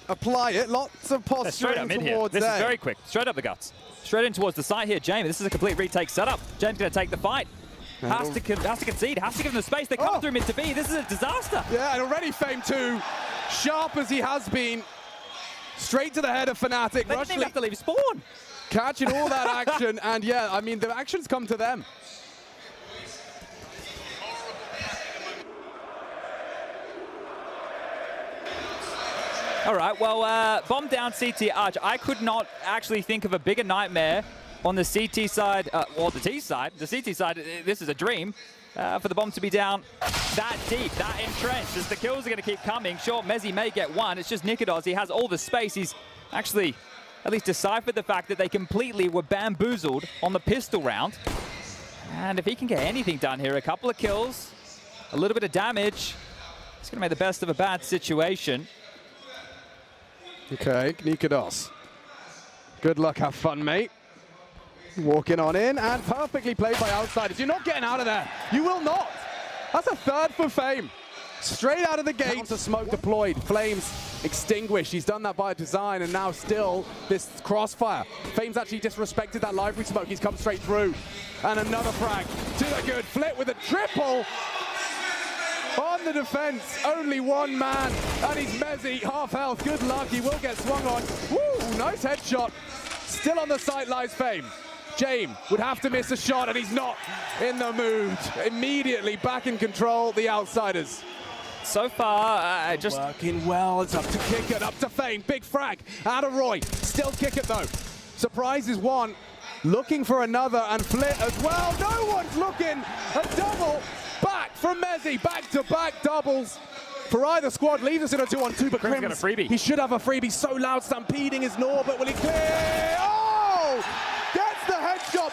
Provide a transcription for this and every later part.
apply it. Lots of posturing towards This is very quick. Straight up the guts. Straight in towards the side here. James, this is a complete retake setup. James going to take the fight. Has to concede, has to give them the space. They come through mid to B. This is a disaster. Yeah, and already Fame 2, sharp as he has been, straight to the head of Fnatic. They didn't even have to leave spawn. Catching all that action, and yeah, I mean, the actions come to them. All right, well, bomb down CT Arch. I could not actually think of a bigger nightmare on the CT side, or the T side. The CT side, this is a dream for the bomb to be down that deep, that entrenched, as the kills are going to keep coming. Sure, Mezzy may get one. It's just Nikodos. He has all the space. He's actually at least deciphered the fact that they completely were bamboozled on the pistol round. And if he can get anything done here, a couple of kills, a little bit of damage, he's going to make the best of a bad situation. Okay, Nikodos. Good luck, have fun, mate. Walking on in, and perfectly played by outsiders. You're not getting out of there. You will not. That's a third for Fame. Straight out of the gate. Counter smoke deployed. Flames extinguished. He's done that by design, and now still this crossfire. Fame's actually disrespected that library smoke. He's come straight through. And another frag. To the good flip with a triple. On the defense, only one man, and he's Mezzy, half health. Good luck, he will get swung on. Woo, nice headshot. Still on the sight lies Fame. James would have to miss a shot, and he's not in the mood. Immediately back in control, the outsiders. So far, just working well. It's up to Kickit, up to Fame. Big frag out of Roy. Still Kickit though. Surprise is one. Looking for another, and Flit as well. No one's looking. A double. Back from Mezzy, back-to-back doubles for either squad. Leaves us in a 2-on-2, but Crim's got a freebie. He should have a freebie. So loud, stampeding is Norbert. Will he clear? Oh! Gets the headshot.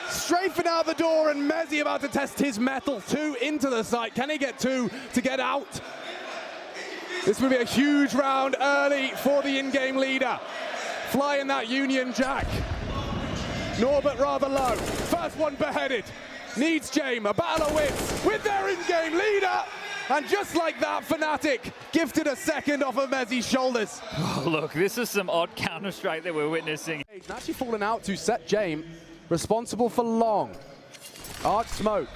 Strafing out the door, and Mezzy about to test his mettle. 2 into the site. Can he get 2 to get out? This will be a huge round early for the in-game leader. Flying that Union Jack. Norbert rather low. First one beheaded. Needs James, a battle of wits with their in-game leader. And just like that, Fnatic gifted a second off of Mezzy's shoulders. Oh, look, this is some odd Counter-Strike that we're witnessing. He's actually fallen out to set James, responsible for long. Arch smoke.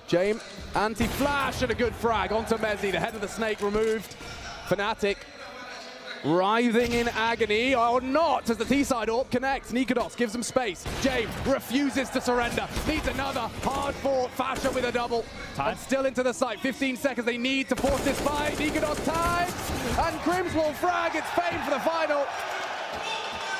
James, anti-flash and a good frag onto Mezzy. The head of the snake removed. Fnatic writhing in agony, or not, as the T-side AWP connects. Nikodos gives him space. James refuses to surrender. Needs another hard-fought Fasher with a double. Time. And still into the site. 15 seconds. They need to force this fight. Nikodos time. And Crims will frag. It's Fame for the final.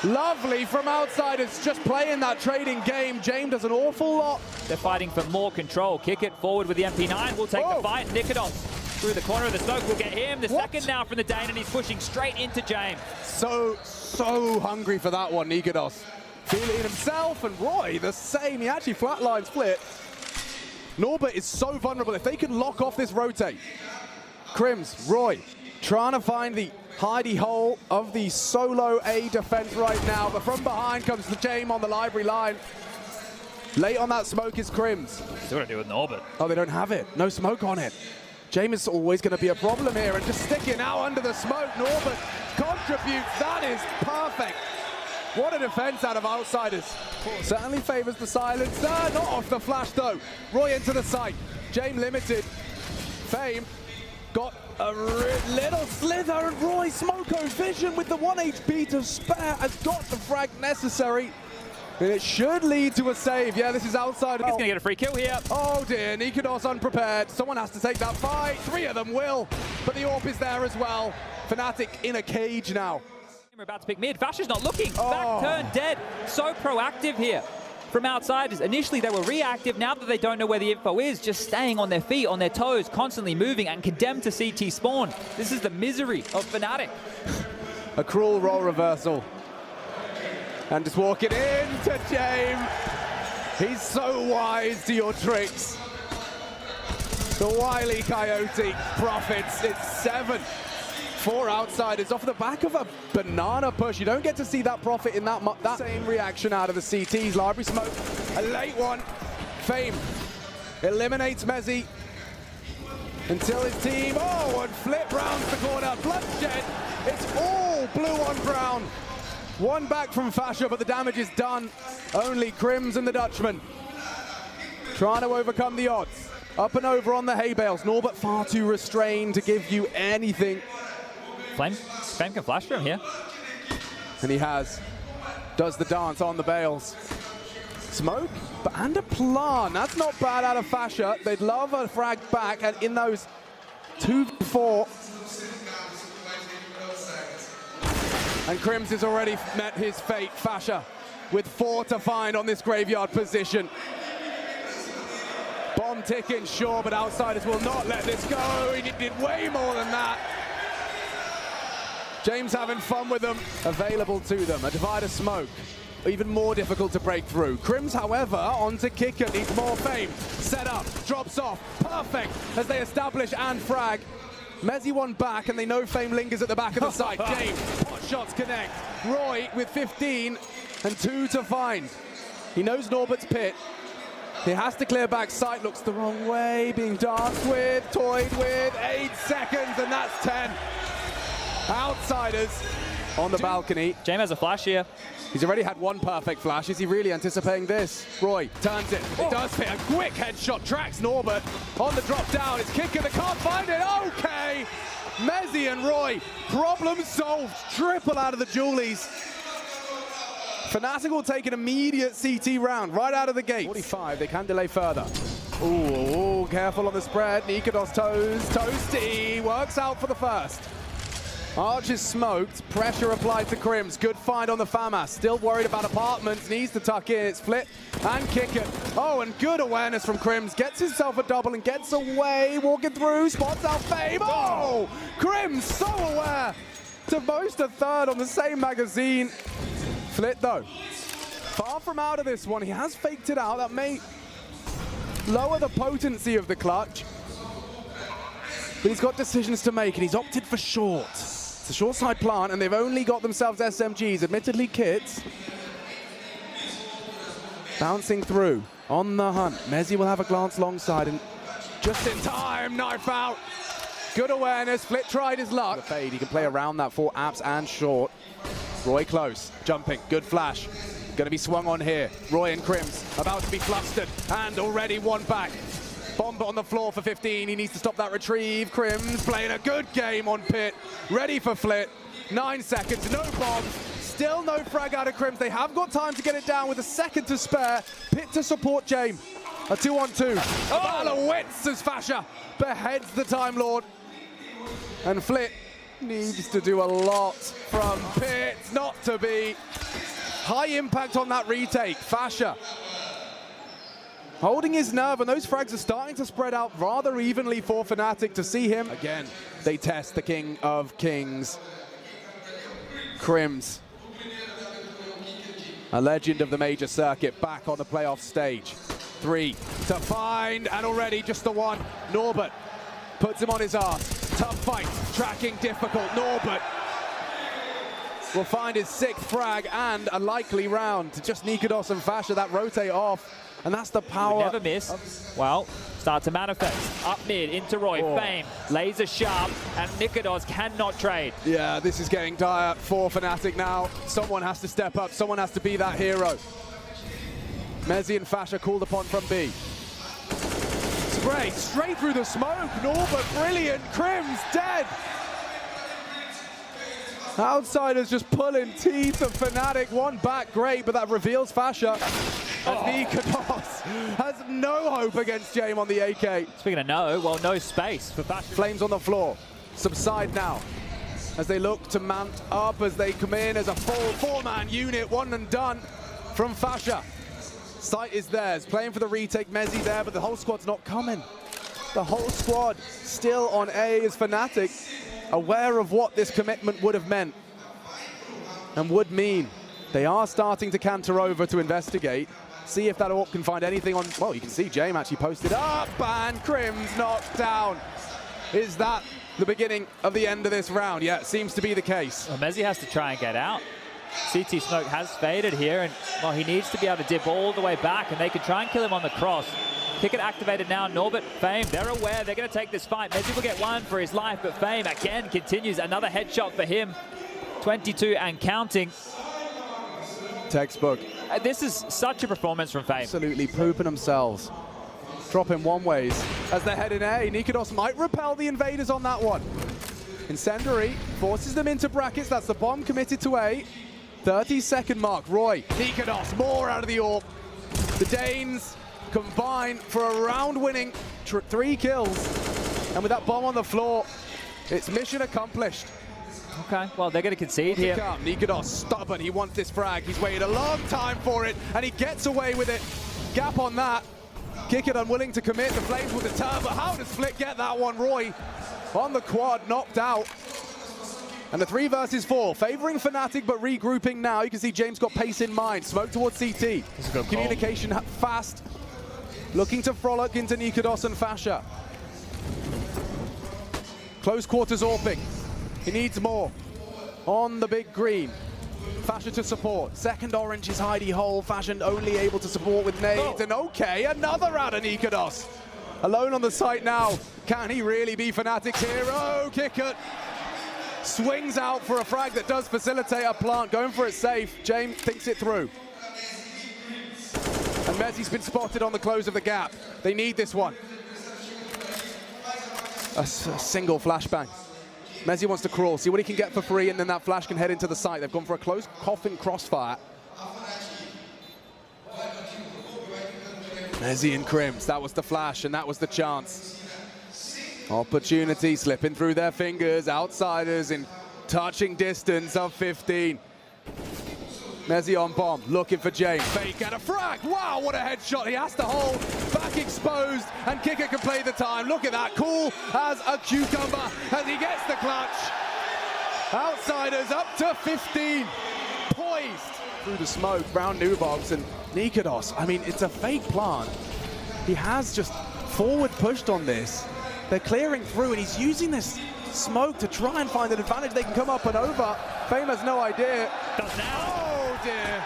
Lovely from outsiders, just playing that trading game. James does an awful lot. They're fighting for more control. Kick it forward with the MP9. We'll take the fight. Nikodos through the corner of the smoke will get him. The second now from the Dane, and he's pushing straight into James. So hungry for that one, Nikodos. Feeling himself, and Roy the same. He actually flatlines Flit. Norbert is so vulnerable. If they can lock off this rotate. Crims, Roy, trying to find the hidey hole of the solo A defense right now, but from behind comes the James on the library line. Late on that smoke is Crims. Still to do with Norbert. Oh, they don't have it. No smoke on it. James is always going to be a problem here, and just sticking out under the smoke. Norbert contributes. That is perfect. What a defense out of outsiders. Certainly favors the silencer. Not off the flash though. Roy into the site. James limited. Fame got a little slither, and Roy Smoko Vision with the 1 HP to spare has got the frag necessary. And it should lead to a save. Yeah, this is outside. He's going to get a free kill here. Oh dear, Nikodos unprepared. Someone has to take that fight. 3 of them will, but the AWP is there as well. Fnatic in a cage now. We're about to pick mid. Fasher's not looking. Back turn dead. So proactive here from outsiders. Initially they were reactive. Now that they don't know where the info is, just staying on their feet, on their toes, constantly moving, and condemned to CT spawn. This is the misery of Fnatic. A cruel role reversal. And just walking into James. He's so wise to your tricks. The wily Coyote profits. It's 7 for outsiders off the back of a banana push. You don't get to see that profit in that same reaction out of the CTs. Library smoke, a late one. Fame eliminates Mezzy until his team, and flip rounds the corner. Bloodshed, it's all blue on brown. One back from Fasha, but the damage is done. Only Crims and the Dutchman trying to overcome the odds. Up and over on the hay bales. Norbert far too restrained to give you anything. Flame can flash for him here. And he has. Does the dance on the bales. Smoke, and a plant. That's not bad out of Fasha. They'd love a frag back, and in those 2-4. And Crims has already met his fate. Fasha with 4 to find on this graveyard position. Bomb ticking, sure, but Outsiders will not let this go. He did way more than that. James having fun with them, available to them. A divider smoke, even more difficult to break through. Crims, however, onto Kicker, needs more fame. Set up, drops off, perfect as they establish and frag. Mezzy one back, and they know Fame lingers at the back of the site. James, pot shots connect. Roy with 15 and 2 to find. He knows Norbert's pit. He has to clear back. Sight looks the wrong way, being danced with, toyed with. 8 seconds, and that's 10. Outsiders on the balcony. James has a flash here. He's already had one perfect flash. Is he really anticipating this? Roy turns it. It does fit. A quick headshot tracks Norbert on the drop down. It's Kicker. They can't find it. Okay. Mezzy and Roy. Problem solved. Triple out of the Julies. Fnatic will take an immediate CT round right out of the gate. 45. They can delay further. Ooh, careful on the spread. Nikados toes. Toasty. Works out for the first. Arch is smoked, pressure applied to Crims. Good find on the FAMAS. Still worried about apartments, needs to tuck in. It's Flit and kick it. Oh, and good awareness from Crims. Gets himself a double and gets away. Walking through, spots out Fame. Oh, Crims so aware to boast a third on the same magazine. Flit though, far from out of this one. He has faked it out. That may lower the potency of the clutch. But he's got decisions to make, and he's opted for short. It's a short side plant, and they've only got themselves SMGs, admittedly kits. Bouncing through, on the hunt. Mezzy will have a glance long side, and just in time, knife out. Good awareness, Flit tried his luck. The fade, he can play around that for apps and short. Roy close, jumping, good flash. Gonna be swung on here. Roy and Crims about to be flustered, and already one back. Bomb on the floor for 15. He needs to stop that retrieve. Crims playing a good game on pit. Ready for Flit. 9 seconds, no bomb. Still no frag out of Crims. They have got time to get it down with a second to spare. Pit to support James. A 2-on-2. A battle of wits as Fasha beheads the Time Lord. And Flit needs to do a lot from pit not to be. High impact on that retake. Fasha holding his nerve, and those frags are starting to spread out rather evenly for Fnatic. To see him again, they test the King of Kings. Crims, a legend of the major circuit, back on the playoff stage. 3 to find, and already just the one. Norbert puts him on his ass. Tough fight, tracking difficult. Norbert will find his 6th frag and a likely round to just Nikados and Fasha. That rotate off. And that's the power. Never miss. Well, start to manifest. Up mid, into Roy, Fame, laser sharp, and Nikados cannot trade. Yeah, this is getting dire for Fnatic now. Someone has to step up. Someone has to be that hero. Mezzy and Fasha called upon from B. Spray straight through the smoke. Norbert, brilliant. Crims dead. Outsiders just pulling teeth of Fnatic. One back, great, but that reveals Fasha. And Nikados has no hope against James on the AK. Speaking of no, well, no space for Fasha. Flames on the floor. Subside now as they look to mount up, as they come in as a full 4-man unit. One and done from Fasha. Sight is theirs. Playing for the retake. Mezzy there, but the whole squad's not coming. The whole squad still on A is Fnatic, aware of what this commitment would have meant and would mean. They are starting to canter over to investigate. See if that AWP can find anything on. Well, you can see James actually posted up, and Crims knocked down. Is that the beginning of the end of this round? Yeah, it seems to be the case. Well, Mezzy has to try and get out. CT Smoke has faded here, and well, he needs to be able to dip all the way back, and they can try and kill him on the cross. Ticket activated now. Norbert, Fame, they're aware they're going to take this fight. Mezzy will get one for his life, but Fame again continues. Another headshot for him. 22 and counting. Textbook. This is such a performance from Fame. Absolutely pooping themselves. Dropping one ways as they're heading A. Nikodos might repel the invaders on that one. Incendiary forces them into brackets. That's the bomb committed to A. 30-second mark. Roy, Nikodos, more out of the AWP. The Danes combine for a round-winning 3 kills. And with that bomb on the floor, it's mission accomplished. Okay, well, they're going to concede here. Nikodos, stubborn. He wants this frag. He's waited a long time for it, and he gets away with it. Gap on that. Kick it unwilling to commit. The Flames will deter, but how does Flick get that one? Roy on the quad, knocked out. And the 3 versus 4, favoring Fnatic, but regrouping now. You can see James got pace in mind. Smoke towards CT. Communication fast. Looking to frolic into Nikodos and Fasha. Close quarters AWPing. He needs more. On the big green. Fasha to support. Second orange is hidey hole. Fashion only able to support with nades. And okay, another out of Nikodos. Alone on the site now. Can he really be Fnatic's hero? Kickert swings out for a frag that does facilitate a plant. Going for it safe. James thinks it through. And Mezzi's been spotted on the close of the gap. They need this one. A single flashbang. Mezzi wants to crawl, see what he can get for free, and then that flash can head into the site. They've gone for a close coffin crossfire. Mezzi and Crims, that was the flash, and that was the chance. Opportunity slipping through their fingers. Outsiders in touching distance of 15. Mezzi on bomb, looking for James. Fake and a frag. Wow, what a headshot. He has to hold. Back exposed, and Kicker can play the time. Look at that. Cool as a cucumber as he gets the clutch. Outsiders up to 15. Poised through the smoke. Round Nubox and Nikodos. I mean, it's a fake plant. He has just forward pushed on this. They're clearing through, and he's using this smoke to try and find an advantage. They can come up and over. Fame has no idea. Does now. Oh dear.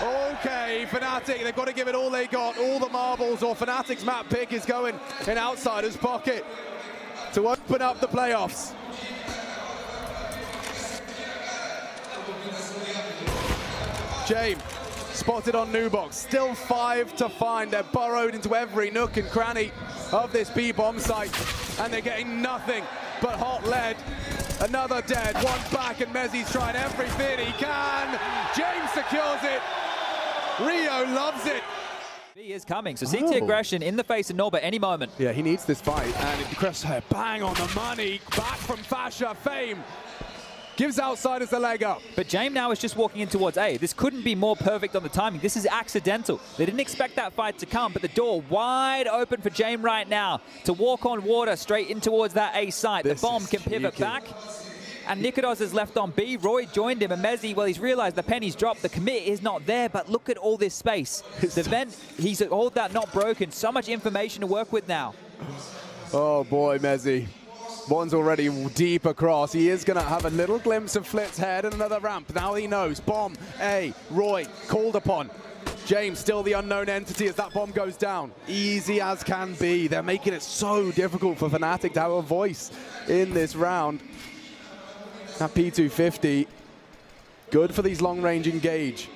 Okay, Fnatic, they've got to give it all they got, all the marbles, or Fnatic's map pick is going in Outsider's pocket to open up the playoffs. James spotted on Nubox, still 5 to find. They're burrowed into every nook and cranny of this B-bomb site, and they're getting nothing but hot lead. Another dead, one back, and Mezzi's trying everything he can. James secures it. Rio loves it. He is coming, so CT aggression in the face of Norb at any moment. Yeah, he needs this fight, and it crosses her bang on the money. Back from Fasha, Fame gives Outsiders the leg up. But James now is just walking in towards A. This couldn't be more perfect on the timing. This is accidental. They didn't expect that fight to come, but the door wide open for James right now to walk on water straight in towards that A site. The bomb can pivot back. And Nikodos is left on B. Roy joined him, and Mezzi, well, he's realized the penny's dropped. The commit is not there, but look at all this space. The vent, he's all that not broken. So much information to work with now. Oh boy, Mezzi. One's already deep across. He is going to have a little glimpse of Flit's head and another ramp. Now he knows. Bomb, A, Roy, called upon. James still the unknown entity as that bomb goes down. Easy as can be. They're making it so difficult for Fnatic to have a voice in this round. That P250, good for these long-range engage.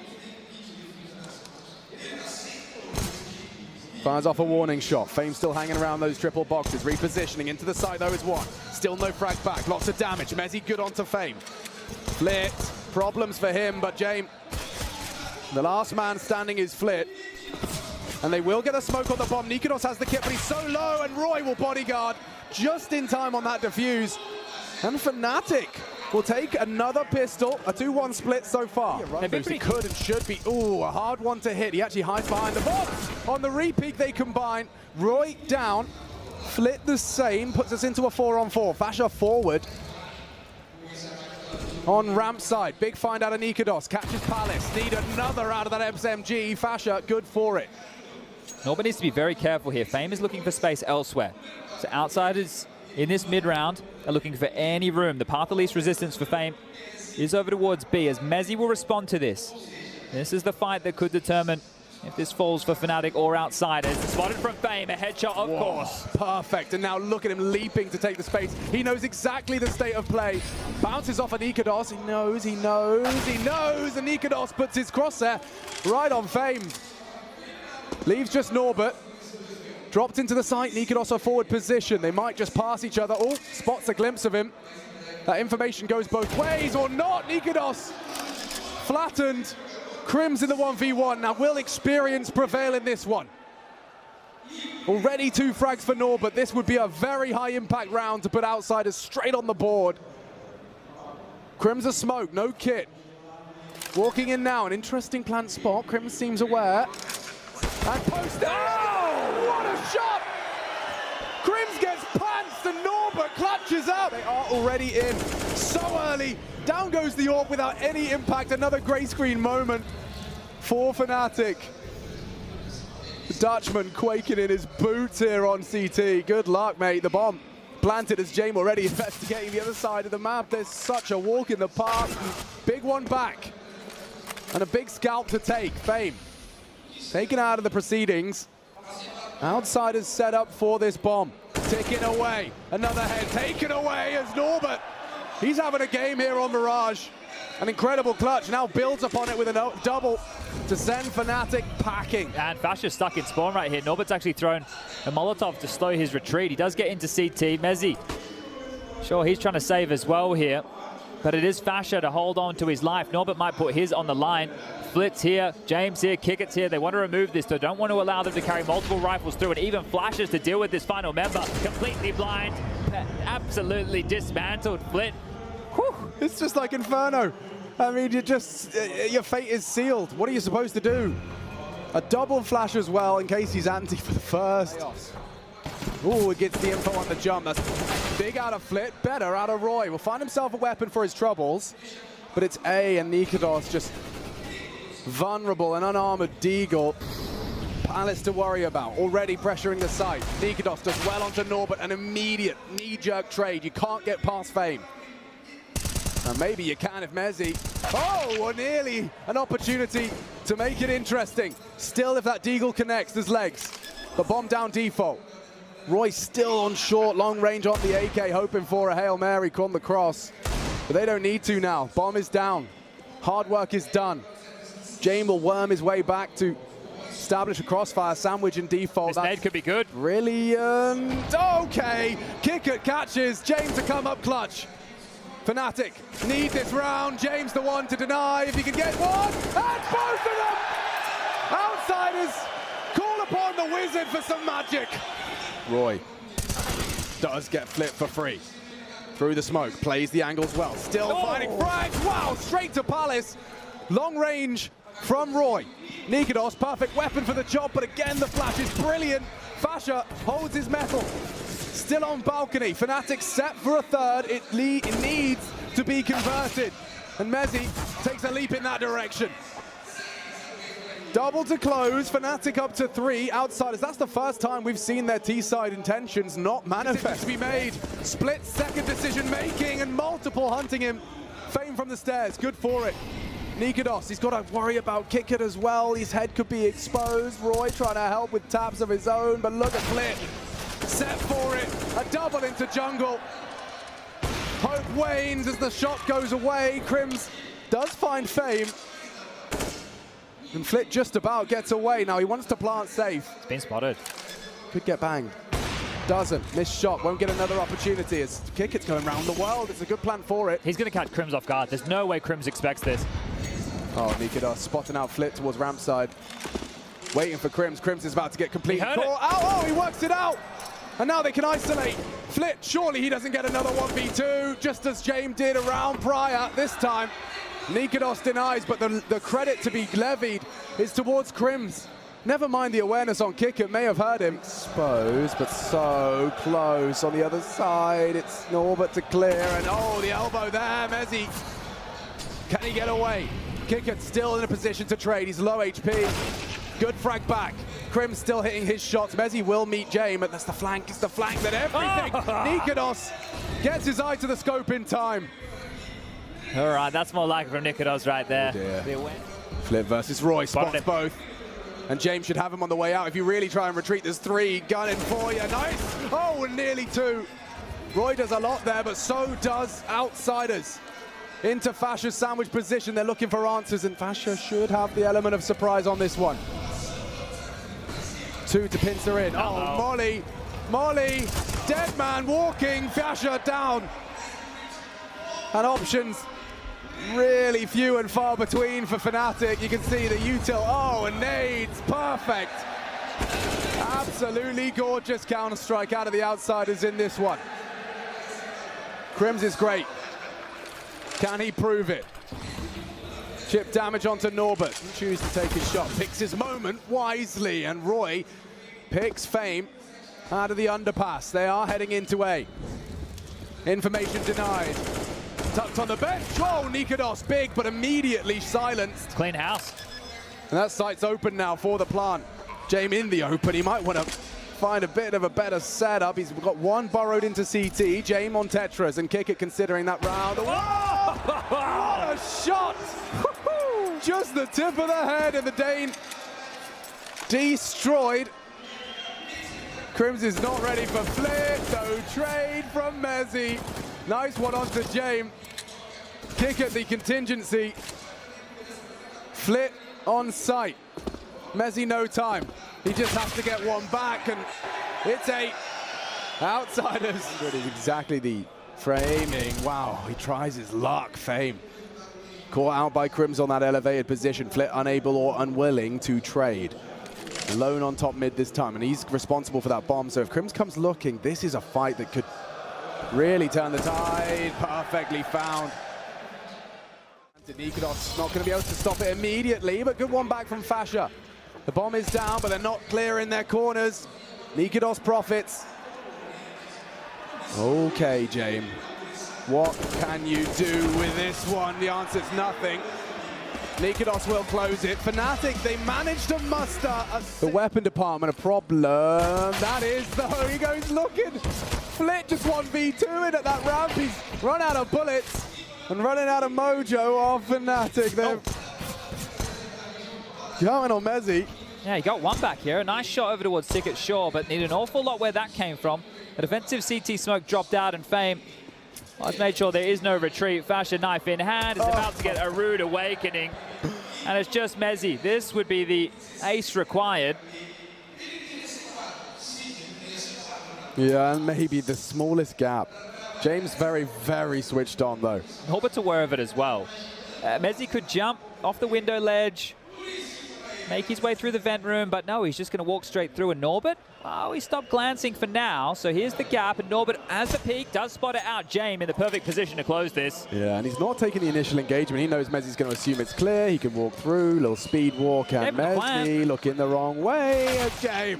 Fires off a warning shot. Fame still hanging around those triple boxes. Repositioning into the side though is one. Still no frag back. Lots of damage. Mezzi good onto Fame. Flit. Problems for him, but James, the last man standing is Flit. And they will get a smoke on the bomb. Nikodos has the kit, but he's so low, and Roy will bodyguard just in time on that defuse. And Fnatic will take another pistol, a 2-1 split so far. He could and should be. Ooh, a hard one to hit. He actually hides behind the bomb. On the repeat, they combine. Roy down, Flit the same, puts us into a 4-on-4. Fasha forward. On ramp side, big find out of Nikodos. Catches Palace. Need another out of that SMG. Fasha, good for it. Norba needs to be very careful here. Fame is looking for space elsewhere. So Outsiders in this mid-round are looking for any room. The path of least resistance for Fame is over towards B, as Mezzi will respond to this. This is the fight that could determine if this falls for Fnatic or Outsiders. Spotted from Fame, a headshot, of course. Perfect, and now look at him leaping to take the space. He knows exactly the state of play. Bounces off of Nikados, he knows, and Nikados puts his crosshair right on Fame. Leaves just Norbert. Dropped into the site, Nikados a forward position. They might just pass each other. Oh, spots a glimpse of him. That information goes both ways, or not. Nikados flattened. Crims in the 1v1. Now, will experience prevail in this one? Already 2 frags for Norbert. This would be a very high impact round to put Outsiders straight on the board. Crims a smoke, no kit. Walking in now, an interesting plant spot. Crims seems aware. And post. Oh, what a shot! Crims gets pantsed and Norbert clutches out. They are already in so early. Down goes the orb without any impact. Another grey screen moment for Fnatic. The Dutchman quaking in his boots here on CT. Good luck, mate. The bomb planted as James already investigating the other side of the map. There's such a walk in the park. Big one back. And a big scalp to take. Fame taken out of the proceedings. Outsiders set up for this bomb. Ticking away. Another head taken away as Norbert. He's having a game here on Mirage. An incredible clutch. Now builds upon it with a double to send Fnatic packing. And Fasha's stuck in spawn right here. Norbert's actually thrown a Molotov to slow his retreat. He does get into CT. Mezzi, sure, he's trying to save as well here. But it is Fasha to hold on to his life. Norbert might put his on the line. Flitz here, James here, Kickett's here. They want to remove this, though. Don't want to allow them to carry multiple rifles through, and even flashes to deal with this final member. Completely blind, absolutely dismantled. Flit. Whew, it's just like Inferno. I mean, your fate is sealed. What are you supposed to do? A double flash as well in case he's anti for the first. Oh, it gets the info on the jump. That's big out of Flit, better out of Roy. Will find himself a weapon for his troubles, but it's A and Nikados just vulnerable and unarmored Deagle. Palace to worry about, already pressuring the site. Nikados does well onto Norbert, an immediate knee-jerk trade. You can't get past Fame. And maybe you can if Mezzi. Oh, nearly an opportunity to make it interesting. Still, if that Deagle connects, there's legs. The bomb down default. Roy still on short, long range on the AK, hoping for a Hail Mary on the cross. But they don't need to now. Bomb is down. Hard work is done. James will worm his way back to establish a crossfire sandwich in default. This nade could be good. Brilliant. Okay. Kicker catches. James to come up clutch. Fnatic need this round. James the one to deny if he can get one. And both of them! Outsiders call upon the wizard for some magic. Roy does get flipped for free. Through the smoke, plays the angles well. Still finding frags. Wow, straight to Palace. Long range from Roy. Nikados, perfect weapon for the job, but again the flash is brilliant. Fasha holds his metal. Still on balcony. Fnatic set for a third. It needs to be converted. And Mezzi takes a leap in that direction. Double to close. Fnatic up to 3. Outsiders. That's the first time we've seen their T-side intentions not manifest. To be made. Split second decision making and multiple hunting him. Fame from the stairs. Good for it. Nikados, he's got to worry about Kickett as well. His head could be exposed. Roy trying to help with taps of his own, but look at Flit. Set for it. A double into jungle. Hope wanes as the shot goes away. Crims does find Fame. And Flit just about gets away. Now he wants to plant safe. It's been spotted. Could get banged. Doesn't. Missed shot. Won't get another opportunity. As Kickett's going around the world. It's a good plan for it. He's going to catch Crims off guard. There's no way Crims expects this. Oh, Nikados spotting out Flit towards ramp side. Waiting for Crims. Crims is about to get completely caught. Oh, he works it out. And now they can isolate. Flit, surely he doesn't get another 1v2, just as James did a round prior. This time, Nikados denies, but the credit to be levied is towards Crims. Never mind the awareness on Kickett, may have heard him. Exposed, but so close on the other side. It's Norbert to clear, and oh, the elbow there, Mezzi. Can he get away? Kickett still in a position to trade. He's low HP. Good frag back. Crims still hitting his shots. Mezzi will meet James, but that's the flank. It's the flank that everything. Nikados gets his eye to the scope in time. All right, that's more like it from Nikados right there. Oh, Flip versus Roy, spots both. And James should have him on the way out. If you really try and retreat, there's 3 gunning for you. Nice. Oh, and nearly 2. Roy does a lot there, but so does Outsiders. Into Fasha's sandwich position. They're looking for answers, and Fasha should have the element of surprise on this one. 2 to pincer in. Oh, Molly. Molly. Dead man walking. Fasha down. And options really few and far between for Fnatic. You can see the util. Oh, and nades. Perfect. Absolutely gorgeous counter-strike out of the Outsiders in this one. Crims is great. Can he prove it? Chip damage onto Norbert. Choose to take his shot. Picks his moment wisely. And Roy picks Fame out of the underpass. They are heading into A. Information denied. Tucked on the bench. Oh, Nikados, big, but immediately silenced. Clean house. And that site's open now for the plant. Jame in the open. He might want to find a bit of a better setup. He's got 1 burrowed into CT. Jame on Tetris, and Kick it considering that round. Oh! What a shot! Just the tip of the head, and the Dane destroyed. Crims is not ready for Flit. No trade from Mezzy. Nice one onto Jame. Kick at the contingency. Flit on site. Mezzy no time. He just has to get 1 back, and it's 8. Outsiders. That is exactly the framing. Wow, he tries his luck. Fame. Caught out by Crims on that elevated position. Flit unable or unwilling to trade. Alone on top mid this time, and he's responsible for that bomb. So if Crims comes looking, this is a fight that could really turn the tide. Perfectly found. Nikados not going to be able to stop it immediately, but good one back from Fasha. The bomb is down, but they're not clearing their corners. Nikados profits. Okay, Jame. What can you do with this one? The answer's nothing. Nikados will close it. Fnatic, they managed to muster the weapon department a problem. That is, though, he goes looking. Flit just 1v2 in at that ramp. He's run out of bullets and running out of mojo off Fnatic. They're going on Mezzy. Yeah, he got 1 back here. A nice shot over towards Ticket, sure, but need an awful lot where that came from. A defensive CT smoke dropped out, and Fame has made sure there is no retreat. Fasha, knife in hand, is about to get a rude awakening. And it's just Mezzy. This would be the ace required. Yeah, and maybe the smallest gap. James very, very switched on, though. Norbert's aware of it as well. Mezzy could jump off the window ledge, make his way through the vent room, but no, he's just going to walk straight through. And Norbert, oh, he stopped glancing for now. So here's the gap, and Norbert, as the peak, does spot it out. Jame in the perfect position to close this. Yeah, and he's not taking the initial engagement. He knows Mezzy's going to assume it's clear. He can walk through, little speed walk, and Mezzy looking the wrong way. A Jame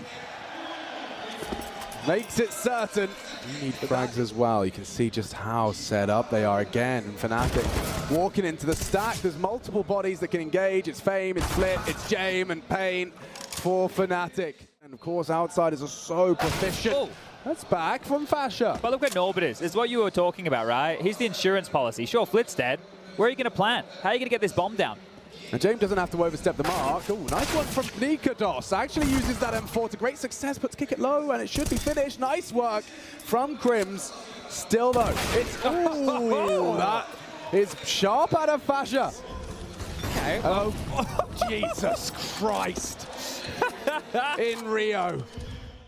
makes it certain. You need frags as well. You can see just how set up they are again. And Fnatic walking into the stack. There's multiple bodies that can engage. It's Fame, it's Flit, it's Jame, and Pain for Fnatic. And of course, Outsiders are so proficient. Oh. That's back from Fasha. But look where Norbert is. This is what you were talking about, right? He's the insurance policy. Sure, Flit's dead. Where are you going to plant? How are you going to get this bomb down? And James doesn't have to overstep the mark. Oh, nice one from Nikados. Actually uses that M4 to great success, puts Kick it low, and it should be finished. Nice work from Crims. Still, though, it's... Ooh, that is sharp out of Fasha. Okay. Oh, Jesus Christ. In Rio.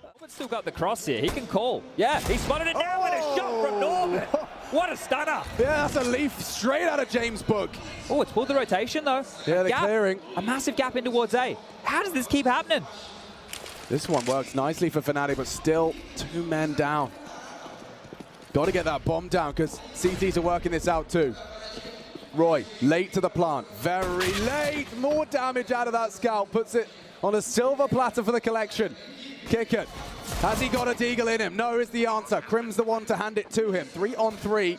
Norbert's still got the cross here. He can call. Yeah, he spotted it now with a shot from Norbert. What a stunner. Yeah, that's a leaf straight out of James' book. Oh, it's pulled the rotation, though. Yeah, they're clearing. A massive gap in towards A. How does this keep happening? This one works nicely for Fnatic, but still 2 men down. Got to get that bomb down, because CTs are working this out too. Roy, late to the plant. Very late. More damage out of that scout. Puts it on a silver platter for the collection. Kick it. Has he got a deagle in him? No is the answer. Crims the one to hand it to him. 3 on 3.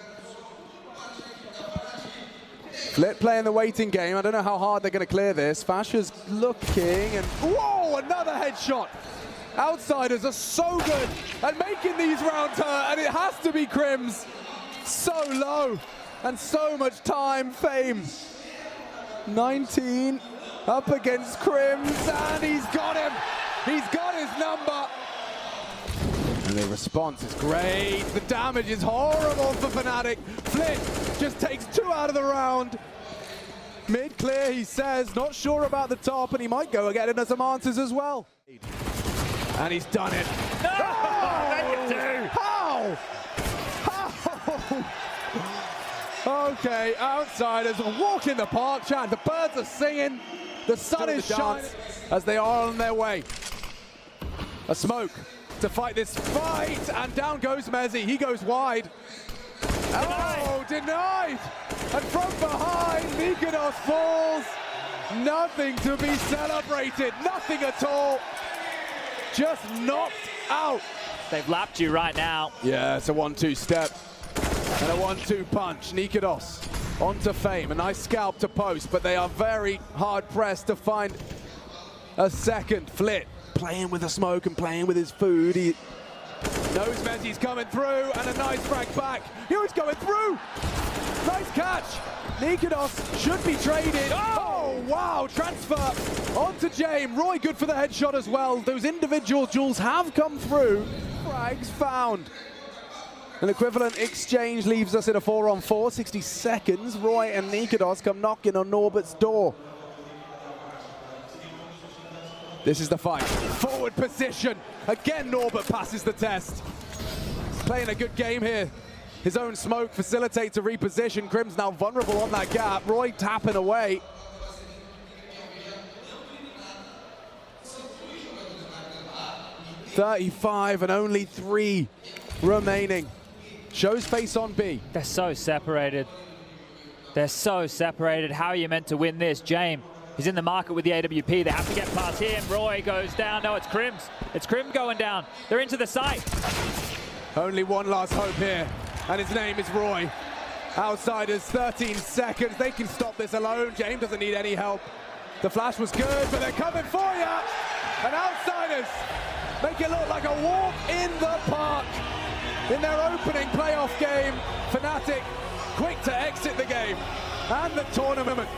Flit playing the waiting game. I don't know how hard they're going to clear this. Fasha's looking, and whoa, another headshot. Outsiders are so good at making these rounds hurt, and it has to be Crims. So low and so much time. Fame 19 up against Crims, and he's got him. He's got his number. And the response is great. The damage is horrible for Fnatic. Flint just takes 2 out of the round. Mid clear, he says, not sure about the top, and he might go again into some answers as well. And he's done it. No! How? How? Okay, outsiders, a walk in the park, chat. The birds are singing, the sun is shining as they are on their way. A smoke to fight this fight, and down goes Mezzi. He goes wide. Oh, denied! And from behind, Nikodos falls. Nothing to be celebrated, nothing at all. Just knocked out. They've lapped you right now. Yeah, it's a 1-2 step and a 1-2 punch. Nikodos onto Fame, a nice scalp to post, but they are very hard pressed to find a second. Flit playing with the smoke and playing with his food. He knows Mezzi's coming through, and a nice frag back. He's going through. Nice catch. Nikodos should be traded. Oh, wow, transfer onto James. Roy good for the headshot as well. Those individual duels have come through. Frags found. An equivalent exchange leaves us in a 4-on-4, 60 seconds. Roy and Nikodos come knocking on Norbert's door. This is the fight. Forward position. Again, Norbert passes the test. Playing a good game here. His own smoke facilitates a reposition. Crim's now vulnerable on that gap. Roy tapping away. .35 and only 3 remaining. Shows face on B. They're so separated. They're so separated. How are you meant to win this? James, he's in the market with the AWP. They have to get past him. Roy goes down. No, it's Crims. It's Crim going down. They're into the site. Only one last hope here, and his name is Roy. Outsiders, 13 seconds. They can stop this alone. James doesn't need any help. The flash was good, but they're coming for you. And Outsiders make it look like a walk in the park in their opening playoff game. Fnatic quick to exit the game and the tournament.